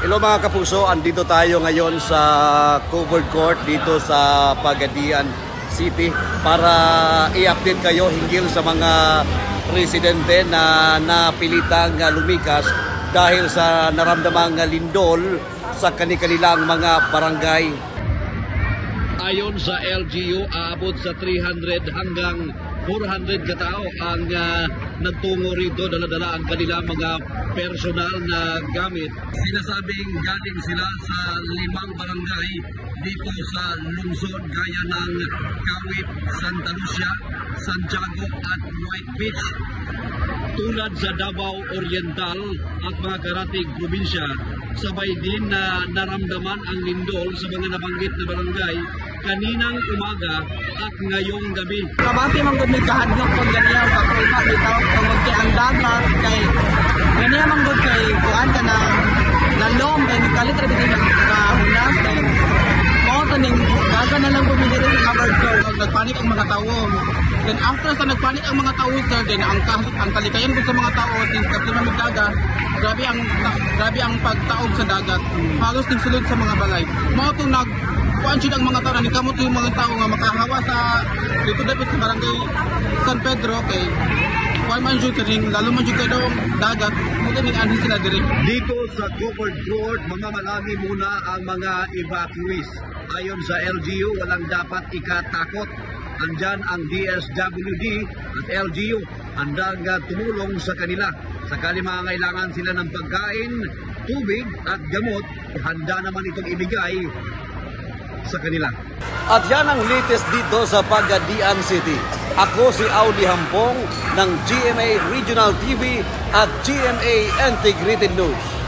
Hello mga kapuso, andito tayo ngayon sa covered court dito sa Pagadian City para i-update kayo hinggil sa mga residente na napilitang lumikas dahil sa naramdamang lindol sa kanilang mga barangay. Ayon sa LGU, aabot sa 300 hanggang 400 katao ang nagtungo rito, dala-dala ang kanilang mga personal na gamit. Sinasabing galing sila sa 5 barangay dito sa lungsod gaya ng Kawit, Santa Lucia, Santiago at White Beach. Tulad sa Davao Oriental at mga karatig probinsya, sabay din na naramdaman ang lindol sa mga nabanggit na barangay kaninang umaga at ngayong gabi. Kabati man gud may kahadlok pag ganyan pakulma bitaw kung ang dagat kay ganyan man gud kay kuan ka na lalom kay kalit ra bitin kahunas kay mo taning baga na lang bumili sa covered court. Nagpanik ang mga tawo. Then after sa nagpanik ang mga tawo sir, then ang kalikayan gud sa mga tawo since nagtumamig dagat, grabe ang pagtaob sa dagat. Halos tingsulod sa mga balay. Mao tong kuan jud ang mga tao ni kamot yung mga tao nga makahawa sa dito dapat sa barangay San Pedro kay kuan man jud kaning lalo man jud kadong dagat mo ning anhi sila diri. Dito sa covered court, mamamalagi muna ang mga evacuees. Ayon sa LGU, walang dapat ikatakot. Andyan ang DSWD at LGU handang tumulong sa kanila. Sakali mangangailangan sila ng pagkain, tubig at gamot, handa naman itong ibigay sa kanila. At yan ang latest dito sa Pagadian City. Ako si Audi Hampong ng GMA Regional TV at GMA Integrated News.